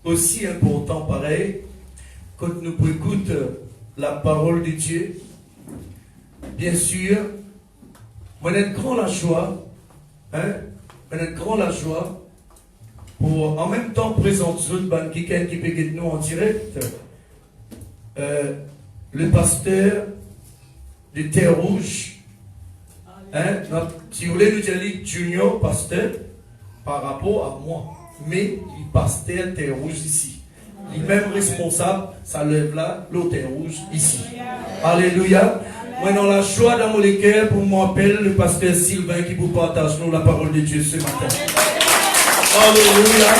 aussi important pareil, quand nous écoutons la parole de Dieu, bien sûr, on a grand la joie, on a grand la joie pour en même temps présenter quelqu'un qui peut être nous en direct, le pasteur de Terre Rouge, si vous voulez nous dire junior pasteur par rapport à moi, mais il pasteur Terre Rouge ici. Il est même responsable, ça lève là, l'eau Terre Rouge ici. Alléluia. Moi, dans la joie dans mon cœur, pour m'appeler le pasteur Sylvain qui vous partage nous la parole de Dieu ce matin. Alléluia.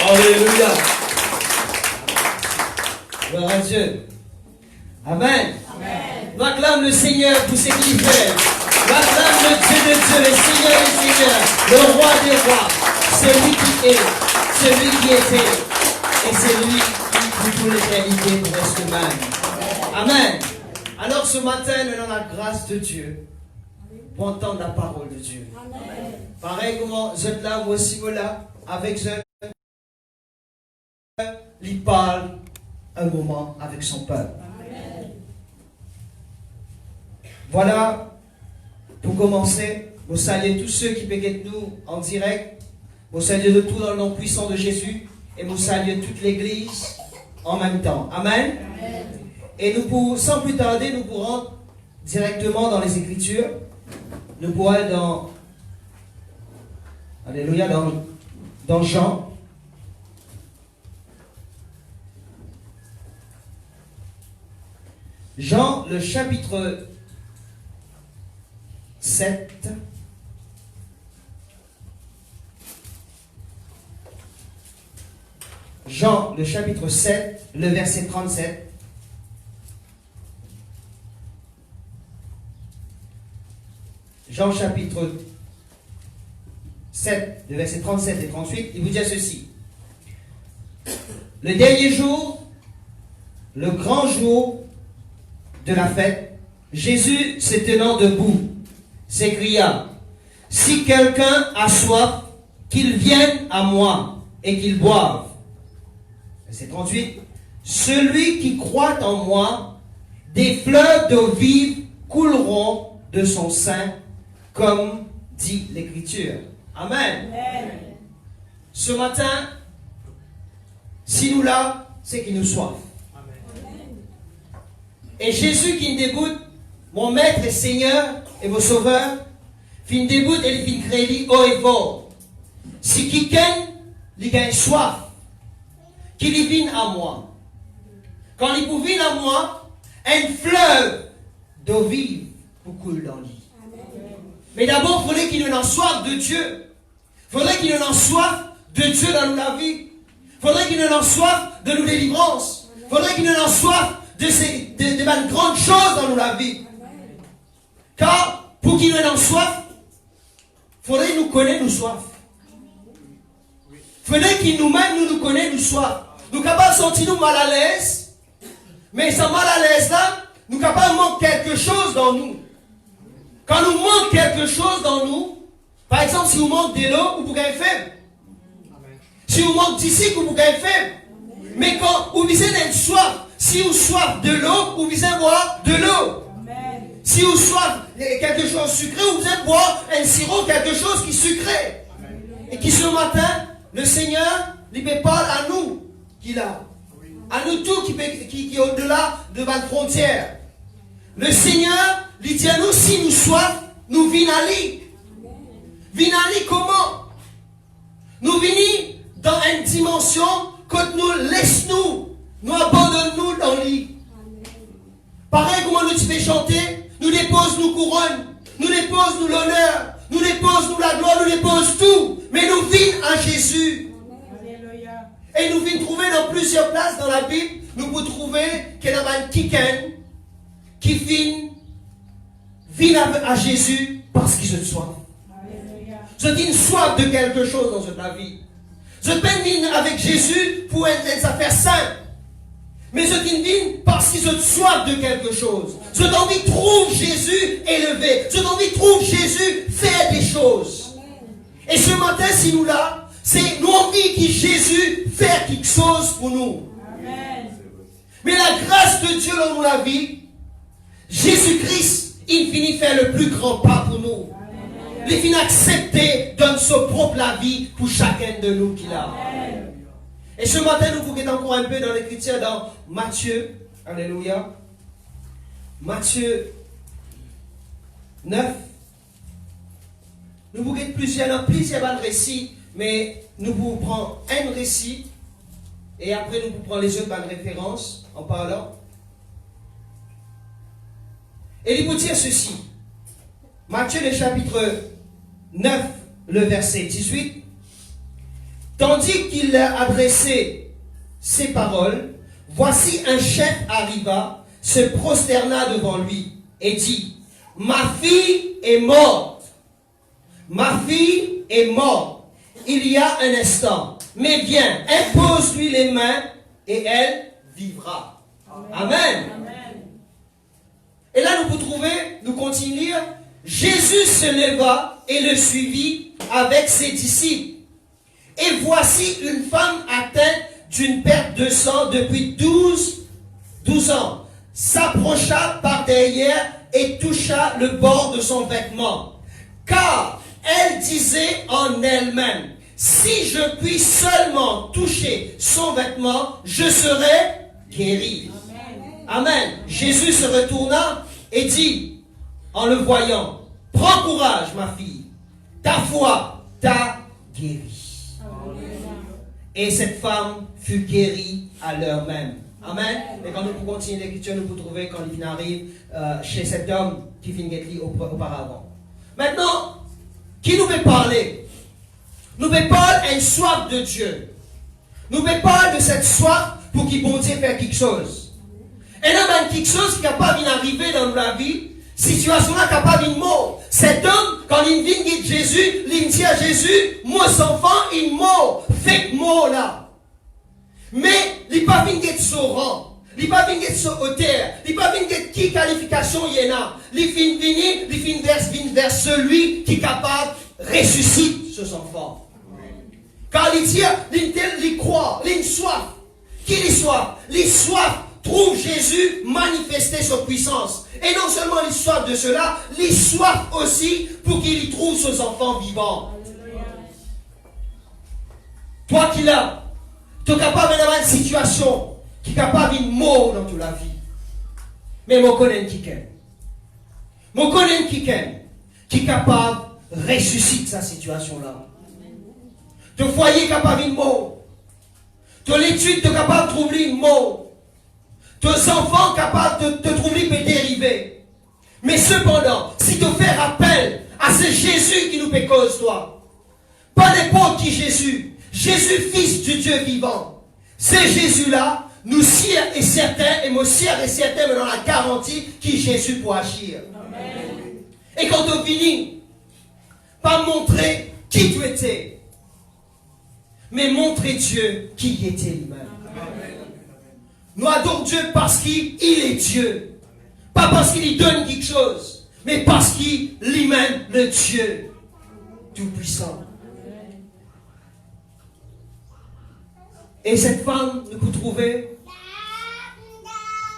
Alléluia. Gloire à Dieu. Amen. Nous acclame le Seigneur pour ce qu'il fait. Nous acclame le Dieu de Dieu, le Seigneur des Seigneurs, le roi des rois, celui qui est, celui qui était, et celui qui pour toute l'éternité pour rester mal. Amen. Alors ce matin, nous avons la grâce de Dieu pour entendre la parole de Dieu. Amen. Pareil comment je là, moi aussi, voilà, avec je, il parle un moment avec son peuple. Amen. Voilà, pour commencer, vous saluez tous ceux qui peuvent nous en direct. Vous saluez de tout dans le nom puissant de Jésus. Et vous saluez toute l'église en même temps. Amen. Amen. Et nous pourrons, sans plus tarder, nous pourrons directement dans les Écritures. Nous pourrons aller dans, alléluia, dans Jean. Jean, le chapitre 7. Jean, le chapitre 7, le verset 37. Jean, chapitre 7, le verset 37 et 38, il vous dit ceci. Le dernier jour, le grand jour de la fête, Jésus, se tenant debout, s'écria, « Si quelqu'un a soif, qu'il vienne à moi et qu'il boive. » Verset 38. « Celui qui croit en moi, des fleuves d'eau vive couleront de son sein, comme dit l'Écriture. » Amen. Amen. Ce matin, si nous là, c'est qu'il nous soif. Amen. Et Jésus qui nous dégoûte, mon maître et Seigneur et vos sauveurs, fin dégoûte et fin crédit haut et fort. Si quelqu'un lui gagne soif, qu'il y vienne à moi. Quand il vous vient à moi, un fleuve d'eau vive vous coule dans lui. Mais d'abord, il faudrait qu'il nous en soif de Dieu. Il faudrait qu'il nous en soif de Dieu dans la vie. Il faudrait qu'il nous en soif de nos délivrances. Il faudrait qu'il nous en soif de grandes choses dans la vie. Car, pour qu'il nous en soif, il faudrait nous connaître nous soif. Il faudrait qu'il nous-mêmes nous connaître nous soif. Nous sommes capables de sentir nous mal à l'aise. Mais ce mal à l'aise là, nous sommes capables de manquer quelque chose dans nous. Quand nous manque quelque chose dans nous, par exemple, si vous manque de l'eau, vous pouvez faible. Si vous manque d'ici, vous pouvez faible. Mais quand vous visez d'être soif, si vous soif de l'eau, vous visez boire de l'eau. Si vous soif quelque chose sucré, vous visez boire un sirop, quelque chose qui est sucré. Et qui ce matin, le Seigneur, il parle à nous, qu'il a. À nous tous qui est au-delà de votre frontière. Le Seigneur, il dit à nous, si nous soif, nous venons à lui. Venons à lui comment? Nous venons dans une dimension que nous laissons nous abandonnons dans lui. Pareil comment nous fais chanter, nous dépose nos couronnes, nous dépose nous l'honneur, nous dépose nous la gloire, nous dépose tout. Mais nous venons à Jésus. Et nous venons trouver dans plusieurs places dans la Bible, nous pouvons trouver qu'il y a un quelqu'un qui vient à Jésus parce qu'il se soif. Je dis une soif de quelque chose dans notre vie. Je viens avec Jésus pour être affaire sainte. Mais je dis parce qu'il se soif de quelque chose. Je t'ai envie de trouver Jésus élevé. Je t'ai envie de trouver Jésus faire des choses. Et ce matin, si nous là, C'est nous envie que Jésus fait quelque chose pour nous. Amen. Mais la grâce de Dieu dans la vie, Jésus-Christ, il finit faire le plus grand pas pour nous. Amen. Il finit accepter dans son propre la vie pour chacun de nous qu'il a. Amen. Et ce matin, nous vous guettons encore un peu dans l'écriture dans Matthieu. Alléluia. Matthieu 9. Nous vous guettons plusieurs récits, mais nous vous prenons un récit et après nous vous prenons les autres bonnes références en parlant. Et il vous dire ceci. Matthieu le chapitre 9, le verset 18. Tandis qu'il a adressé ces paroles, voici un chef arriva, se prosterna devant lui et dit, ma fille est morte. Ma fille est morte. Il y a un instant. Mais viens, impose-lui les mains et elle vivra. Amen. Amen. Et là, nous vous trouvez, nous continuons à lire. Jésus se leva et le suivit avec ses disciples. Et voici une femme atteinte d'une perte de sang depuis 12 ans. S'approcha par derrière et toucha le bord de son vêtement. Car elle disait en elle-même, si je puis seulement toucher son vêtement, je serai guéri. Amen. Jésus se retourna et dit, en le voyant, prends courage, ma fille, ta foi t'a guéri. Et cette femme fut guérie à l'heure même. Amen. Et quand nous continuons l'écriture, nous vous trouvez quand il arrive chez cet homme qui finit auparavant. Maintenant, qui nous veut parler? Nous veut parler une soif de Dieu. Nous veut parler de cette soif pour qu'il bon Dieu faire quelque chose. Et là, il y a quelque chose qui est capable d'arriver dans la vie, situation là capable de mort. Cet homme, quand il vient de Jésus, il dit à Jésus, moi, enfant, il mort. Fait mort là. Mais, il n'est pas venu de son rang. Il n'est pas venu de son hauteur. Il n'est pas venu de qui qualification il y en a. Il vient vers celui qui est capable de ressusciter ses enfants. Car il dit, il croit, il soif. Qui il soif? Il soif trouve Jésus manifester sa puissance. Et non seulement il soif de cela, il soif aussi pour qu'il y trouve ses enfants vivants. Toi qui l'as, tu es capable d'avoir une situation qui est capable de mort dans toute la vie. Mais je connais quelqu'un. Je connais quelqu'un qui est capable de ressusciter cette situation-là. Ton foyer est capable de mort. Ton étude est capable de trouver une mort. Tes enfants sont capables de te trouver peut dériver. Mais cependant, si tu fais appel à ce Jésus qui nous fait cause toi, pas n'importe qui Jésus, Jésus fils du Dieu vivant, c'est Jésus-là, nous sûr et certains, et moi sûr et certain, mais dans la garantie qui Jésus pour agir. Amen. Et quand on finit par montrer qui tu étais, mais montrer Dieu qui il était lui-même. Nous adorons Dieu parce qu'il est Dieu. Pas parce qu'il lui donne quelque chose, mais parce qu'il lui-même le Dieu tout-puissant. Et cette femme, vous trouvez,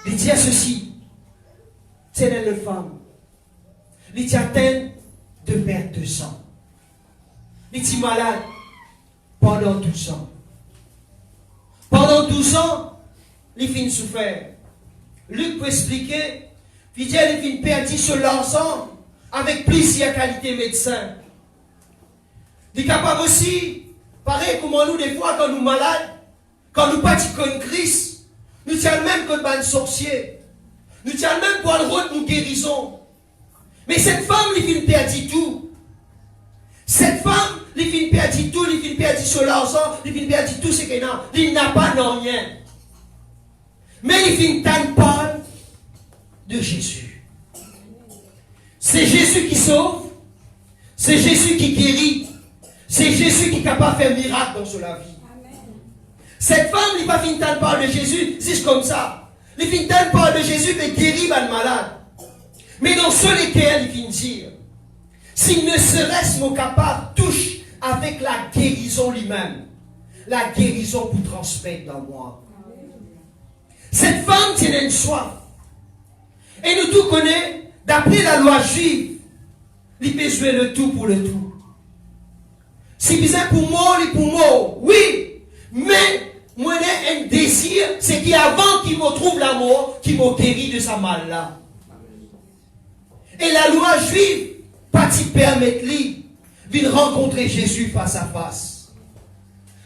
il dit à ceci, c'est une femme, il dit atteinte de perte de sang. Il dit malade pendant 12 ans. Pendant 12 ans, il finit souffert. Luc peut expliquer, il dit il finit perdu sur l'ensemble avec plusieurs qualités médecins. Il est capable aussi, pareil comme nous des fois quand nous sommes malades, quand nous partons comme Christ, nous tiens même comme un sorcier. Nous tiens même pour le rôle nous guérissons. Mais cette femme, il finit perdu tout. Cette femme, il finit perdu tout, il finit perdu sur l'ensemble, il finit perdu tout ce qu'il a. Il n'a pas non rien. Mais il finit tant parle de Jésus. C'est Jésus qui sauve. C'est Jésus qui guérit. C'est Jésus qui est capable de faire miracle dans la vie. Cette femme, il va finir tant parle de Jésus, c'est comme ça. Il finit tant parle de Jésus, mais guérit le malade. Mais dans ceux lesquels il finit dire, s'il ne serait-ce pas capable, touche avec la guérison lui-même. La guérison pour transmettre dans moi. Cette femme tenait une soif. Et nous tous connaissons, d'après la loi juive, il peut jouer le tout pour le tout. Si besoin pour moi, il pour moi, oui. Mais, moi, j'ai un désir, c'est qu'avant qu'il me trouve l'amour, qu'il me guérit de sa mal-là. Et la loi juive, pas t'y permettre lui, de rencontrer Jésus face à face.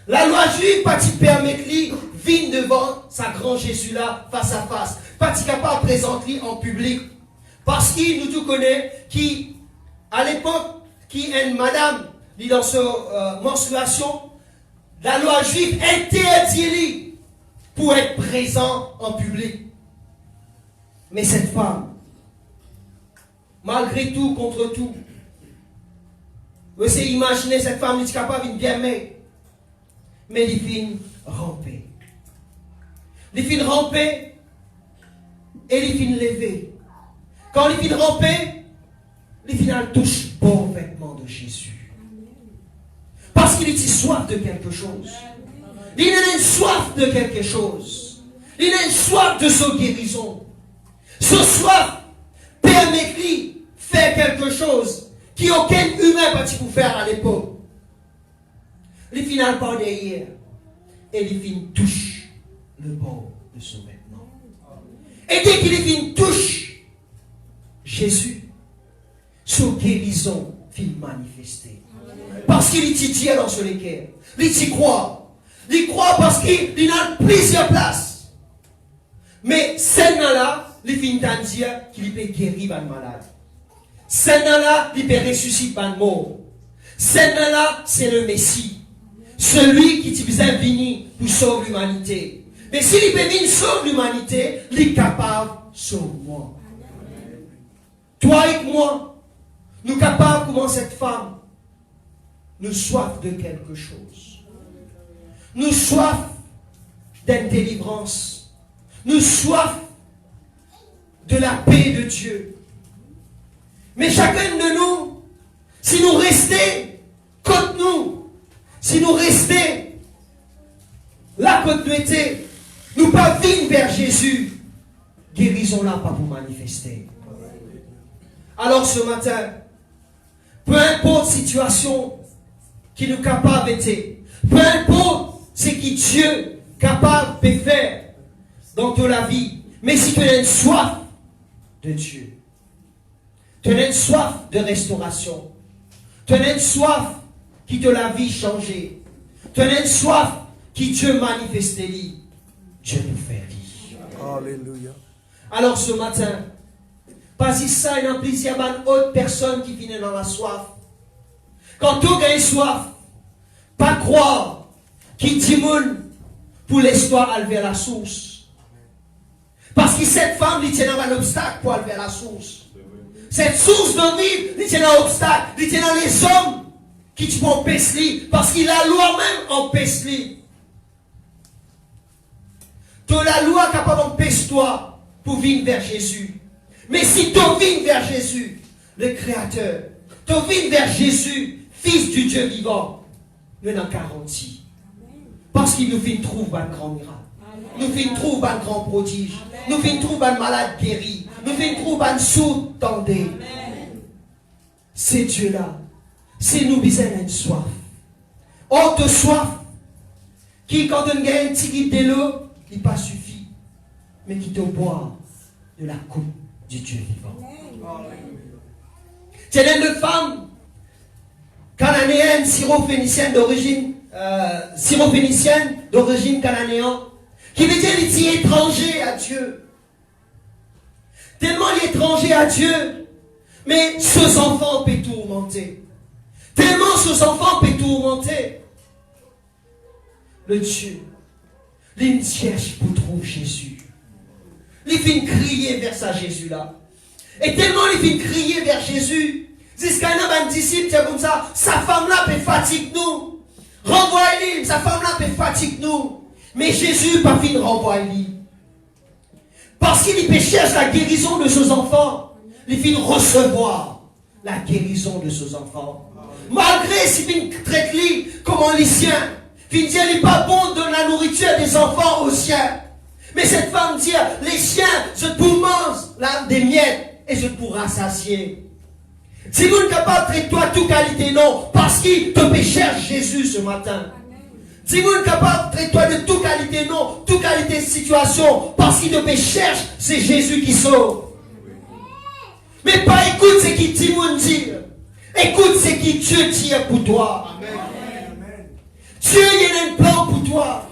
La loi juive, pas t'y permettre lui, vient devant sa grand Jésus-là, face à face. Pas t'y capable de présenter en public. Parce qu'il nous tout connaît, qui, à l'époque, qui est une madame, dit dans sa menstruation, la loi juive interdit pour être présent en public. Mais cette femme, malgré tout, contre tout, vous essayez d'imaginer cette femme, elle est capable de bien mettre. Mais elle finit ramper. Elle finit ramper et elle finit lever. Quand elle finit ramper, elle finit touche bon vêtement de Jésus. Parce qu'il est soif de quelque chose. Il a une soif de quelque chose. Il a une soif de sa guérison. Ce soif permet-lui faire quelque chose qui aucun humain n'a pu faire à l'époque. Il finit par derrière et il finit touche le bord de son vêtement. Et dès qu'il finit touche Jésus, sa guérison finit manifester. Parce qu'il y tient dans son équerre. Il y croit. Il croit parce qu'il a plusieurs places. Mais celle-là, il finit à dire qu'il peut guérir les malades. Celle-là, il peut ressusciter les morts. Celle-là, c'est le Messie. Celui qui besoin de venir pour sauver l'humanité. Mais s'il peut venir sauver l'humanité, il est capable de sauver moi. Toi et moi, nous sommes capables comme cette femme. Nous soif de quelque chose. Nous soif d'une délivrance. Nous soif de la paix de Dieu. Mais chacun de nous, si nous restons contre nous, si nous restons là contre nous était, nous pas venir vers Jésus, guérison-là pas pour manifester. Alors ce matin, peu importe situation qui nous capable d'être, peu importe ce que Dieu est capable de faire dans toute la vie, mais si tu as une soif de Dieu, tu as une soif de restauration, tu as une soif qui te la vie changée, tu as une soif qui Dieu manifeste, Dieu nous fait vivre. Alléluia. Alors ce matin, pas si ça, il y a plusieurs autres personnes qui viennent dans la soif. Quand tu as soif, pas croire qu'il dit pour l'histoire aller vers la source. Parce que cette femme, il tient dans un obstacle pour aller vers la source. Cette source de vie, il tient dans un obstacle, il tient dans les hommes qui te empêchent, parce qu'il a la loi même empêche. Tu as la loi capable d'empêcher toi pour venir vers Jésus. Mais si tu viens vers Jésus, le Créateur, tu viens vers Jésus, Fils du Dieu vivant, nous avons garantie. Parce qu'il nous fait trouver un grand miracle. Nous fait trouver un grand prodige. Nous fait trouver un malade guéri. Nous fait trouver un sourd tendé. C'est Dieu-là. C'est nous besoin d'une soif. Autre soif, qui quand on gagne un petit litre de l'eau, il pas suffit. Mais qui te boit de la coupe du Dieu vivant. C'est une femme cananéenne, syrophénicienne d'origine cananéenne, qui veut dire qu'il est étranger à Dieu. Tellement il est étranger à Dieu, mais ses enfants peuvent tourmenter. Tellement ses enfants peuvent tourmenter. Le Dieu, il cherche pour trouver Jésus. Il vient crier vers sa Jésus-là. Et tellement il vient crier vers Jésus, jusqu'à un disciple, c'est comme ça, sa femme-là peut fatiguer nous. Renvoie-lui, sa femme-là peut fatiguer nous. Mais Jésus pas fini de renvoyer. Parce qu'il peut chercher la guérison de ses enfants. Il finit recevoir la guérison de ses enfants. Malgré si vous traitez comme un lycéen, vous dites il n'est pas bon de la nourriture des enfants aux chiens. Mais cette femme dit, les chiens, je vous mange des miettes et je vous rassasier. Si vous n'êtes capable de traiter toi toute qualité, non, parce qu'il te péchère Jésus ce matin. Si vous n'êtes capable de traiter toi de toute qualité, non, toute qualité de situation, parce qu'il te péchère, c'est Jésus qui sauve. Mais pas écoute ce qui dit mon dire. Écoute ce qui Dieu dit pour toi. Amen. Dieu il a un plan pour toi.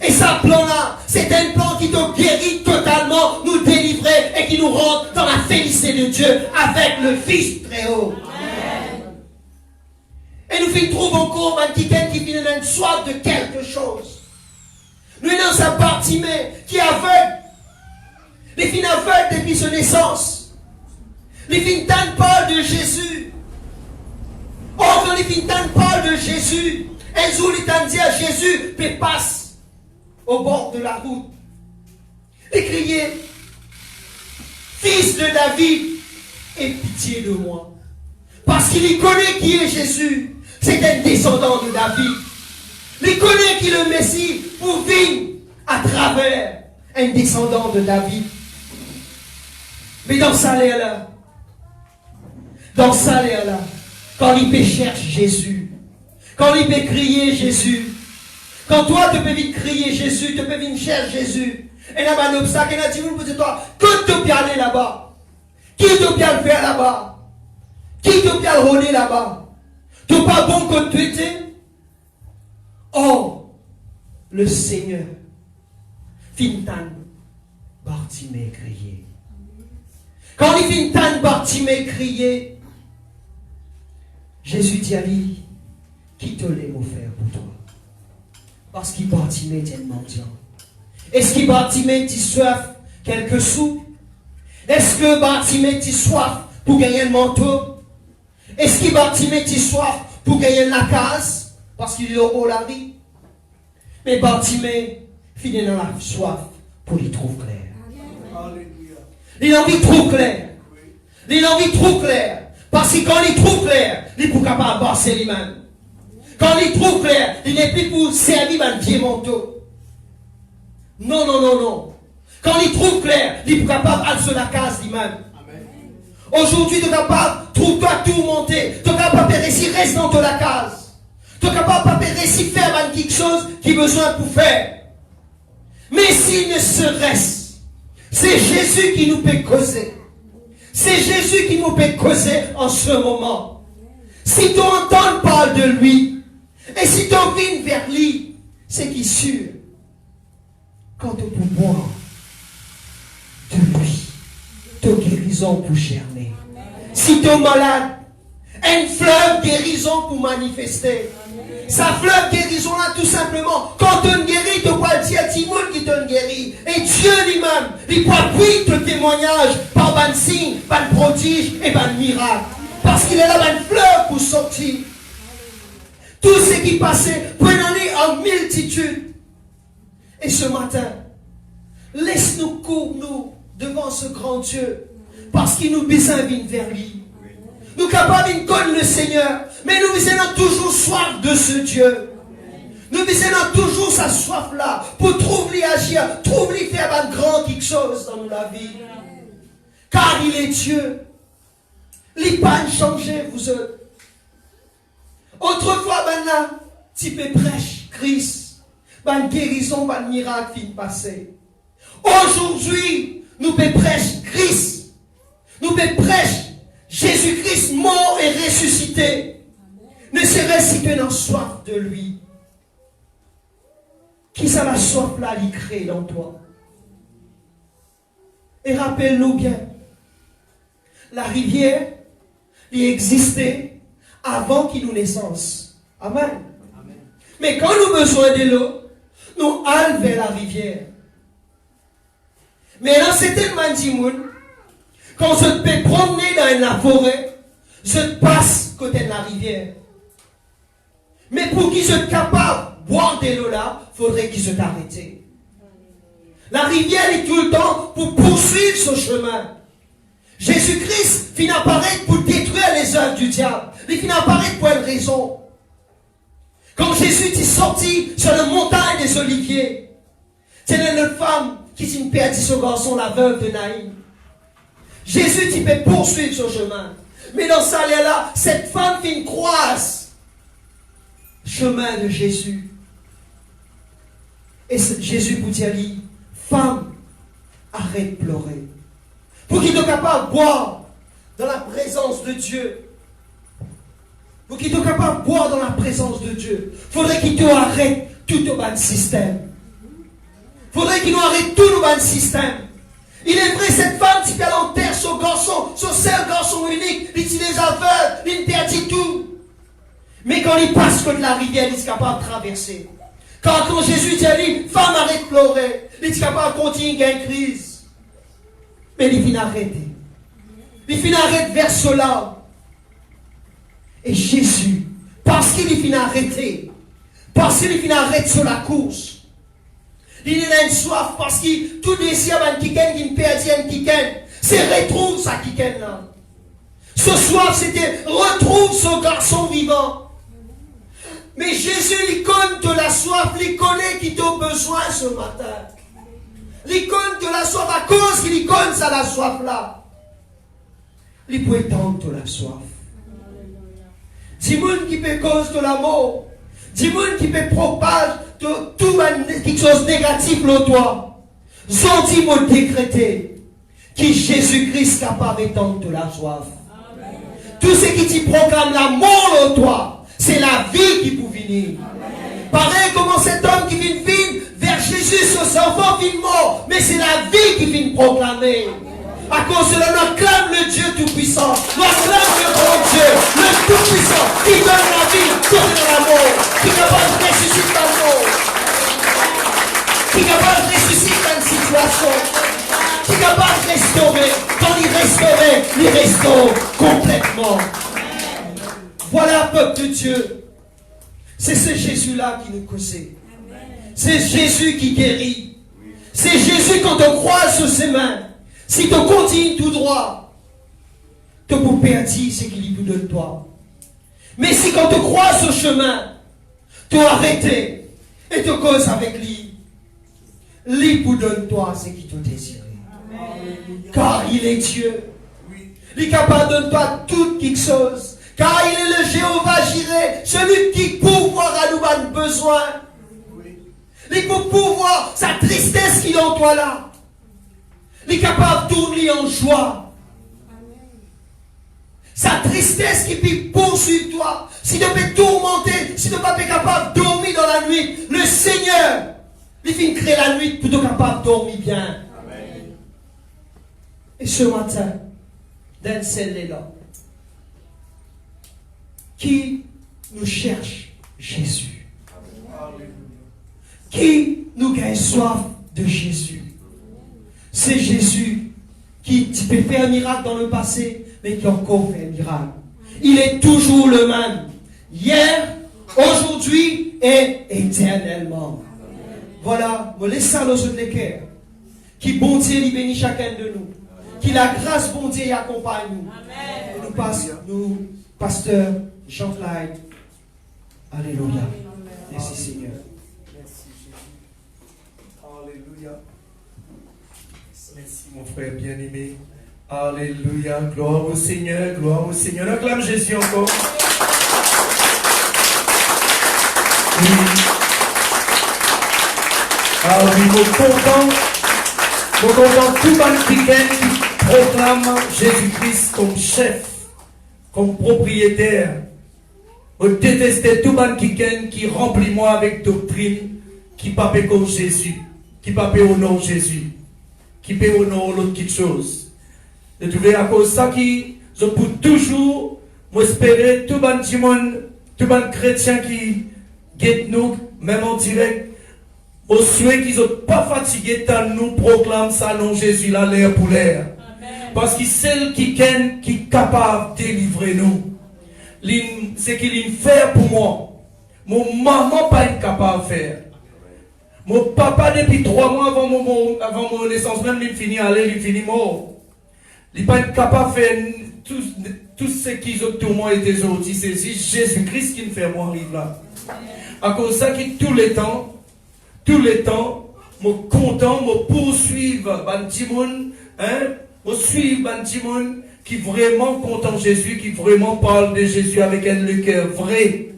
Et ce plan-là, c'est un plan qui te guérit totalement, nous délivrer et qui nous rend dans la félicité de Dieu avec le Fils très haut. Amen. Et nous trouvons encore un quelqu'un qui vient d'une soif de quelque chose. Nous avons un Bartimée qui est aveugle. Les filles aveugles depuis sa naissance. Les filles parlent de Jésus. Or, quand les filles parlent de Jésus, un jour ils t'ont dit à Jésus, mais passe au bord de la route. Et crier, Fils de David, aie pitié de moi. Parce qu'il connaît qui est Jésus. C'est un descendant de David. Il connaît qui est le Messie pour vivre à travers un descendant de David. Mais dans ça l'air-là, quand il peut chercher Jésus, quand il peut crier Jésus, quand toi tu peux vite crier Jésus, tu peux vite chercher Jésus, et là un obstacle, et là tu peux dire toi, que tu peux aller là-bas? Qui tu peux le faire là-bas? Qui tu peux le rôler là-bas? Tu n'es pas bon que tu étais? Oh, le Seigneur, Fintan, Bartimée crier. Quand il Fintan, Bartimée crier, Jésus dit à lui, qui te l'est offert pour toi? Parce qu'il Bartimée est un mendiant. Est-ce qu'il Bartimée t'y soif quelques sous? Est-ce que Bartimée t'y soif pour gagner un manteau? Est-ce qu'il Bartimée t'y soif pour gagner la case? Parce qu'il est au haut la vie. Mais Bartimée finit dans la soif pour y trouver clair. Alléluia. Il a envie trop clair. Il a envie trop clair. Parce que quand il trouve clair, il n'est plus capable de passer lui-même. Quand il trouve clair, il n'est plus pour servir un vieux manteau. Non. Quand il trouve clair, il n'est plus capable d'aller sur la case lui-même. Aujourd'hui, tu es capable, trouve-toi tout monter. Tu es capable de réussir, reste dans la case. Tu es capable de réussir, faire quelque chose qui a besoin pour faire. Mais s'il ne se reste, c'est Jésus qui nous peut causer. C'est Jésus qui nous peut causer en ce moment. Si tu entends parler de lui, et si tu viens vers lui, c'est qui sûr, quand tu peux boire de lui, ta guérison pour germer. Si tu es malade, une fleuve guérison pour manifester. Sa fleuve guérison là, tout simplement, quand tu es guéri, tu peux dire à Timon qui te guérit. Et Dieu lui-même, il peut appuyer ton témoignage par un signe, par un prodige et par un miracle. Parce qu'il est là, une fleuve pour sortir. Tout ce qui passait, peut aller en multitude. Et ce matin, laisse-nous courir nous devant ce grand Dieu. Parce qu'il nous besoin vers lui. Nous sommes capables de connaître le Seigneur, mais nous avons toujours soif de ce Dieu. Nous avons toujours sa soif là pour trouver agir, trouver faire un grand quelque chose dans la vie. Car il est Dieu. Il n'a pas changé, vous autres. Autrefois, maintenant, tu peux prêcher Christ, une guérison, un miracle qui passé. Aujourd'hui, nous pouvons prêcher Christ. Nous pouvons prêcher Jésus-Christ mort et ressuscité. Ne serait-ce que dans soif de lui. Qui ça la soif là, il crée dans toi? Et rappelle-nous bien, la rivière, il existait avant qu'il nous naissance. Amen. Amen. Mais quand nous avons besoin de l'eau, nous allons vers la rivière. Mais dans certaines mandimounes, quand je peux promener dans la forêt, je passe côté de la rivière. Mais pour qu'il soit capable de boire de l'eau là, il faudrait qu'il soit arrêté. La rivière est tout le temps pour poursuivre son chemin. Jésus-Christ finit apparaître pour détruire les œuvres du diable. Il finit apparaître pour une raison. Quand Jésus est sorti sur la montagne des Oliviers, c'est une femme qui s'est perdue ce garçon, la veuve de Naïm. Jésus il peut poursuivre ce chemin. Mais dans ça là, cette femme fait une croise. Chemin de Jésus. Et Jésus vous dit, femme, arrête de pleurer. Pour qu'il soit capable de boire dans la présence de Dieu. Pour qu'il soit capable de boire dans la présence de Dieu, il faudrait qu'il te arrête tout le système. Il faudrait qu'il nous arrête tout le système. Il est vrai, cette femme qui peut enterrer son garçon, son seul garçon unique, il est déjà aveugle, il perdit tout. Mais quand il passe que de la rivière, il est capable de traverser. Quand Jésus dit à lui, femme arrête de pleurer, il est capable de continuer à une crise. Mais il finit arrêter. Il finit arrêter vers cela. Et Jésus, parce qu'il finit arrêter, parce qu'il finit arrêter sur la course, il a une soif parce qu'il tout désir un kiken qui me perdit un kiken, c'est retrouve sa kiken là. Ce soir c'était retrouve ce garçon vivant. Mais Jésus il connaît de la soif, il connaît qu'il a besoin ce matin. Il connaît de la soif à cause qu'il connaît ça la soif là. Il peut étendre de la soif. Dis-moi qui peut cause de la mort. Dis-moi qui peut propager de tout quelque chose de négatif le toi. Dis-moi décréter que Jésus-Christ est capable d'étendre de la soif. Amen. Tout ce qui te proclame la mort le toi, c'est la vie qui peut venir. Amen. Pareil comme cet homme qui vient vivre vers Jésus, son enfant vient mort, mais c'est la vie qui vient proclamer. À cause de cela, nous acclame le Dieu Tout-Puissant. Nous acclame le bon Dieu, le Tout-Puissant, qui donne la vie, qui donne la mort, qui est capable de ressusciter la mort, qui est capable de ressusciter une situation, qui est capable de restaurer. Quand il restaure complètement. Voilà, peuple de Dieu. C'est ce Jésus-là qui nous connaît. C'est Jésus qui guérit. C'est Jésus quand on croise sur ses mains. Si tu continues tout droit, tu peux perdre ce qu'il nous donne toi. Mais si quand tu crois ce chemin, tu arrêtes et tu causes avec lui, lui vous donne toi ce qu'il te désire. Car il est Dieu. Il est capable de donner toi toute quelque chose. Car il est le Jéhovah Jireh, celui qui pourvoit à nous a besoin. Il peut pourvoir sa tristesse qu'il a en toi là. Il est capable de tourner en joie. Sa tristesse qui peut poursuivre toi. Si tu peux tourmenter, si tu n'es pas capable de dormir dans la nuit, le Seigneur, il fait créer la nuit pour être capable de dormir bien. Amen. Et ce matin, dans celle-là, qui nous cherche Jésus. Amen. Qui nous gagne soif de Jésus. C'est Jésus qui peut faire un miracle dans le passé, mais qui encore fait un miracle. Il est toujours le même. Hier, aujourd'hui et éternellement. Voilà, me laissons nos autres cœurs. Qui bon Dieu lui bénit chacun de nous. Qui la grâce bon Dieu y accompagne nous. Et nous passe, nous, pasteur Jean-Claude. Alléluia. Merci Seigneur. Merci mon frère bien-aimé. Alléluia. Gloire au Seigneur. Gloire au Seigneur. Acclame Jésus encore. Oui. Ah oui, mon content tout le monde qui proclame Jésus-Christ comme chef, comme propriétaire. Je déteste tout le monde qui remplit moi avec doctrine, qui pape comme Jésus, qui pape au nom de Jésus, qui peut au nom de l'autre quelque chose. Et tu vois, à cause de ça, je peux toujours m'espérer tout le monde chrétien qui guette nous, même en direct, au souhait qu'ils ne sont pas fatigués tant nous proclament ça nom Jésus là, l'air pour l'air. Parce que celle qui est capable de délivrer nous, c'est qu'il fait pour moi. Mon maman pas capable de faire. Mon papa depuis 3 mois avant mon naissance, même il finit aller, il finit mort. Il n'est pas capable de faire tout ce qu'ils ont tout moi et des autres. C'est Jésus-Christ qui me fait moi arriver là. À cause de ça, tous les temps, je suis content, je poursuivre Bantimoun, je suis Bantimoun qui vraiment content Jésus, qui vraiment parle de Jésus avec un cœur vrai.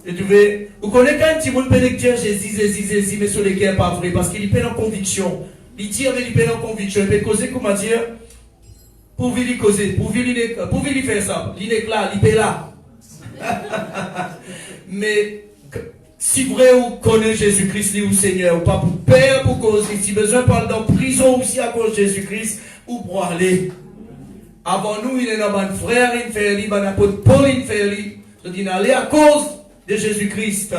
Et tu veux, vous connaissez quand Timoun peut dire Jésus, mais sur le cœur pas vrai, parce qu'il est en conviction. Il dit, mais il est en conviction. Il peut causer, comment dire, pour lui causer, pour lui faire ça. Il est là, il est là. Mais, si vrai vous connaissez Jésus-Christ, ou Seigneur, ou pas pour père, pour causer, si besoin parle dans prison aussi à cause de Jésus-Christ, ou pour aller. Avant nous, il est dans un frère, il fait un apôtre Paul, il fait il aller à cause de Jésus-Christ,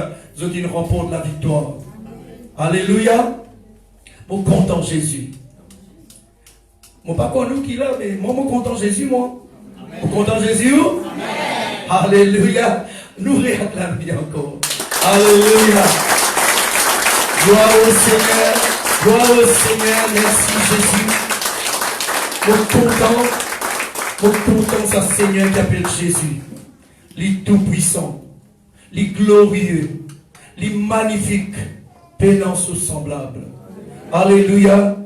il remporte la victoire. Alléluia. Mon content Jésus. Moi, pas connu qui là, mais moi, mon content Jésus, moi. Mon content Jésus. Amen. Alléluia. Nous réacclamons encore. Alléluia. Gloire au Seigneur. Gloire au Seigneur. Merci Jésus. Mon content, c'est le Seigneur qui appelle Jésus. Il tout-puissant. Il glorieux. Il magnifique. Pénance semblable. Alléluia.